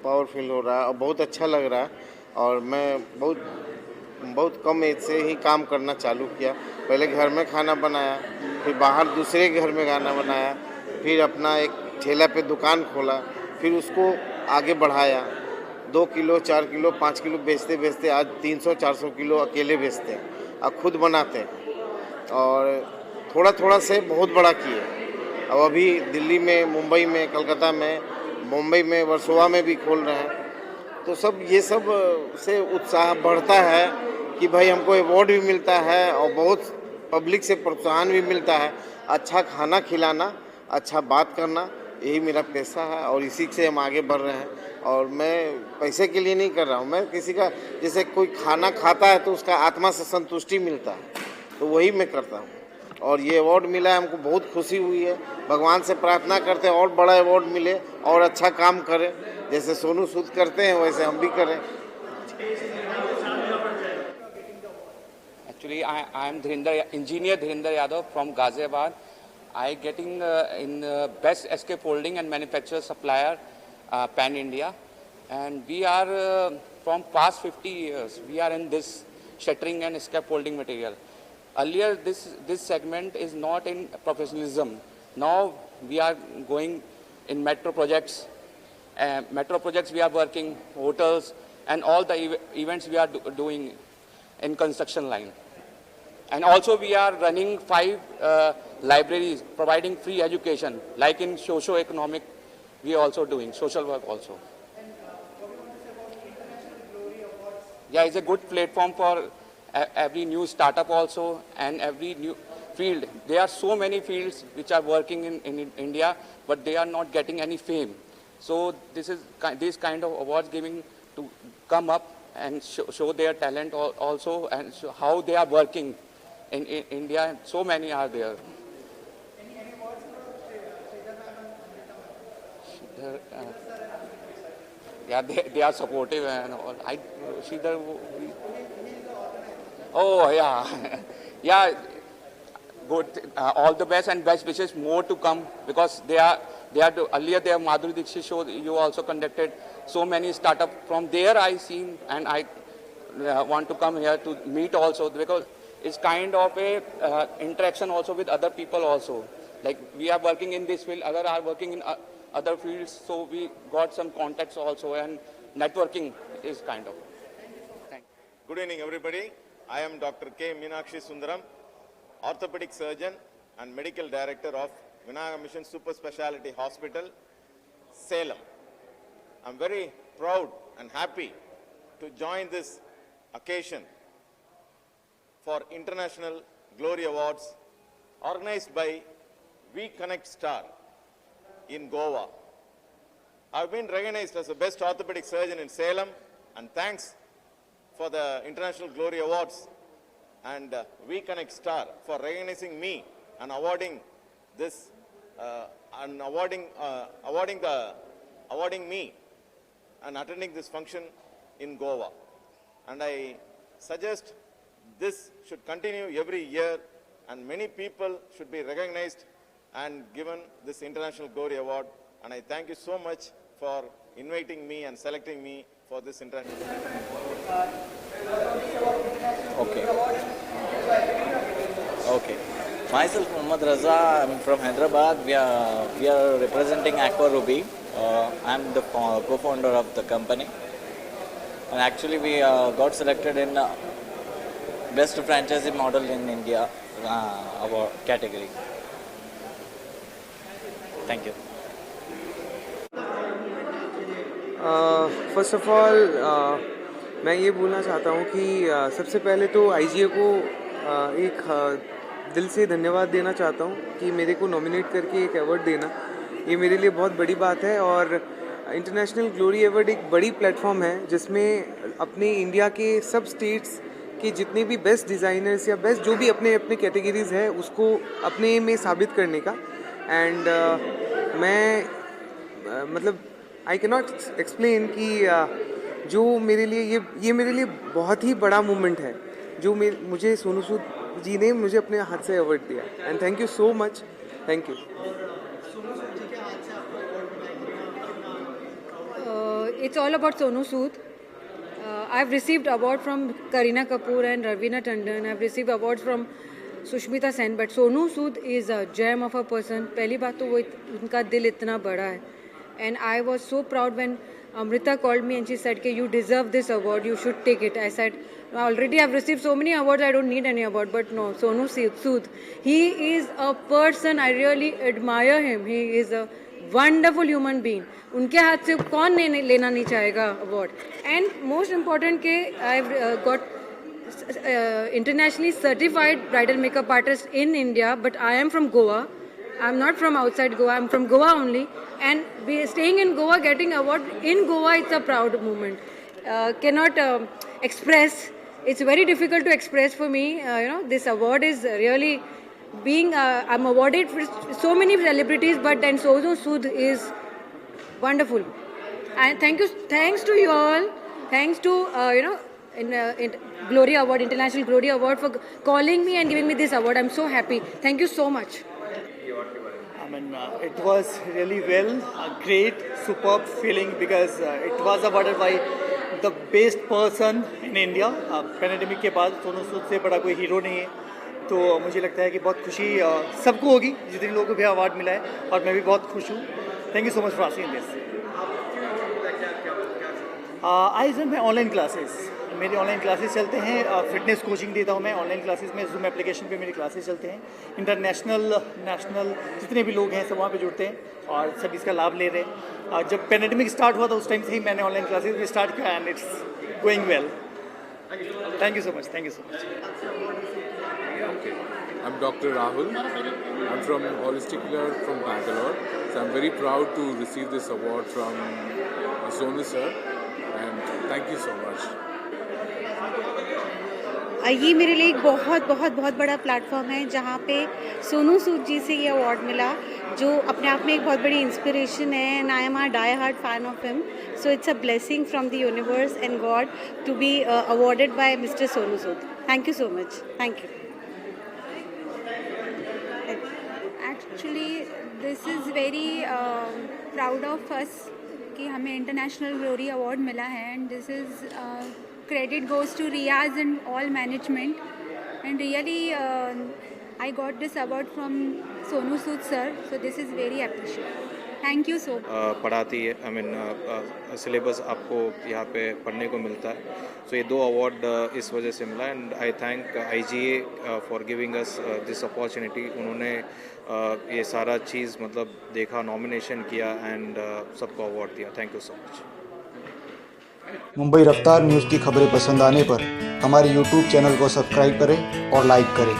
Power feel हो रहा है और बहुत अच्छा लग रहा है। और मैं बहुत कम एज से ही काम करना चालू किया। पहले घर में खाना बनाया, फिर बाहर दूसरे घर में खाना बनाया, फिर अपना एक ठेला पे दुकान खोला, फिर उसको आगे बढ़ाया। 2 किलो 4 किलो 5 किलो बेचते बेचते आज 300-400 किलो अकेले बेचते हैं और खुद बनाते हैं। और थोड़ा थोड़ा से बहुत बड़ा किए। अब अभी दिल्ली में, मुंबई में, कलकत्ता में, मुंबई में, वर्सोवा में भी खोल रहे हैं। तो सब ये सब से उत्साह बढ़ता है कि भाई हमको अवार्ड भी मिलता है और बहुत पब्लिक से प्रोत्साहन भी मिलता है। अच्छा खाना खिलाना, अच्छा बात करना, यही मेरा पेशा है और इसी से हम आगे बढ़ रहे हैं। और मैं पैसे के लिए नहीं कर रहा हूँ। मैं किसी का, जैसे कोई खाना खाता है तो उसका आत्मा से संतुष्टि मिलता है, तो वही मैं करता हूँ। और ये अवार्ड मिला है, हमको बहुत खुशी हुई है। भगवान से प्रार्थना करते हैं और बड़ा अवार्ड मिले और अच्छा काम करें, जैसे सोनू सूद करते हैं वैसे हम भी करें। Actually, I am Engineer Dhirinder Yadav from Ghaziabad. I getting in best escape holding and manufacturer supplier pan India, and we are from past 50 years. We are in this shuttering and escape holding material. Earlier, this segment is not in professionalism. Now we are going in metro projects. Metro projects we are working, hotels, and all the events we are doing in construction line. And also we are running 5 libraries providing free education, like in socio-economic, we are also doing social work also. Yeah, it's a good platform for every new startup also and every new field. There are so many fields which are working in India, but they are not getting any fame. So this kind of awards giving to come up and show their talent also, and show how they are working in India. So many are there. Yeah, they are supportive and all. Oh yeah, yeah. Good. All the best and best wishes. More to come, because they are earlier their Madhuri Dixit show you also conducted. So many startup from there I seen, and I want to come here to meet also, because it's kind of a interaction also with other people also. Like we are working in this field, other are working in other fields, so we got some contacts also, and networking is kind of. Thank you. Good evening, everybody. I am Dr. K. Meenakshi Sundaram, orthopedic surgeon and medical director of Vinayaga Mission Super Speciality Hospital, Salem. I'm very proud and happy to join this occasion for International Glory Awards organized by We Connect Star in Goa. I've been recognized as the best orthopedic surgeon in Salem, and thanks for the International Glory Awards and We Connect Star for recognizing me and awarding this and awarding me and attending this function in Goa. And I suggest this should continue every year, and many people should be recognized and given this International Glory Award. And I thank you so much for inviting me and selecting me for this international. Okay. Myself, Mohammad Raza. I'm from Hyderabad. We are representing Aqua Ruby. I'm the co-founder of the company. And actually, we got selected in Best Franchisee Model in India award category. Thank you. First of all मैं ये बोलना चाहता हूँ कि सबसे पहले तो IgA को एक दिल से धन्यवाद देना चाहता हूँ कि मेरे को नॉमिनेट करके एक अवार्ड देना, ये मेरे लिए बहुत बड़ी बात है। और इंटरनेशनल ग्लोरी अवार्ड एक बड़ी प्लेटफॉर्म है जिसमें अपने इंडिया के सब स्टेट्स के जितने भी बेस्ट डिज़ाइनर्स या बेस्ट जो भी अपने अपने कैटेगरीज़ है उसको अपने में साबित करने का। एंड मैं मतलब आई कैन नॉट एक्सप्लेन कि जो मेरे लिए ये मेरे लिए बहुत ही बड़ा मोमेंट है जो मुझे सोनू सूद जी ने मुझे अपने हाथ से अवार्ड दिया। And thank you so much, thank you. it's all about Sonu Sood. I've received award from Kareena Kapoor and Raveena Tandon. I've received awards from Sushmita Sen, but Sonu Sood is a gem of a person. पहली बात तो वो उनका दिल इतना बड़ा है. And I was so proud when Amrita called me and she said, "You deserve this award. You should take it." I said, "Already I've received so many awards. I don't need any award." But no, Sonu Sood, he is a person. I really admire him. He is a wonderful human being. उनके हाथ से कौन लेना नहीं चाहेगा award. And most important के I've got internationally certified bridal makeup artist in India, but I am from Goa. I'm not from outside Goa. I'm from Goa only. And staying in Goa, getting award in Goa, it's a proud moment. Cannot express. It's very difficult to express for me. This award is really being. I'm awarded for so many celebrities, but then Sonu Sood is wonderful. And thanks to you all. Thanks to in Glory Award, International Glory Award, for calling me and giving me this award. I'm so happy. Thank you so much. It was really well, a great, superb feeling because it was awarded by the best person in India. Pandemic के बाद सोनू सूद से बड़ा कोई hero नहीं है, तो मुझे लगता है कि बहुत खुशी सबको होगी जितने लोगों को भी अवार्ड मिला है, और मैं भी बहुत खुश हूँ. Thank you so much for asking this. I sir मैं ऑनलाइन क्लासेस, मेरी ऑनलाइन क्लासेस चलते हैं. फिटनेस कोचिंग देता हूँ मैं ऑनलाइन क्लासेस में. जूम एप्लीकेशन पे मेरे क्लासेस चलते हैं. इंटरनेशनल नेशनल जितने भी लोग हैं सब वहाँ पे जुड़ते हैं और सब इसका लाभ ले रहे हैं. जब पैंडेमिक स्टार्ट हुआ था उस टाइम से ही मैंने ऑनलाइन क्लासेस भी स्टार्ट किया and it's going well. Thank you so much. Thank you so much. I'm Dr. Rahul. I'm from Holistic Healer from Bangalore. So I'm very proud to receive this award from Sonu sir, and thank you so much. ये मेरे लिए एक बहुत बहुत बहुत बड़ा platform है जहाँ पे सोनू सूद जी से ये अवार्ड मिला, जो अपने आप में एक बहुत बड़ी इंस्पिरेशन है. And I am a die hard fan of him, so it's a blessing from the universe and God to be awarded by mister Sonu Sood. Thank you so much. Thank you. Actually, this is very proud of us कि हमें international glory award मिला है. And this is credit goes to Riyaz and all management, and really I got this award from Sonu Sood sir, so this is very appreciated. Thank you so much. पढ़ाती है, syllabus आपको यहाँ पे पढ़ने को मिलता है. सो ये 2 अवार्ड इस वजह से मिला. And I thank IGA for giving us this opportunity. उन्होंने ये सारा चीज़ मतलब देखा, नॉमिनेशन किया एंड सबको अवार्ड दिया. Thank you so much. Mumbai रफ्तार न्यूज़ की खबरें पसंद आने पर हमारे YouTube चैनल को सब्सक्राइब करें और लाइक करें.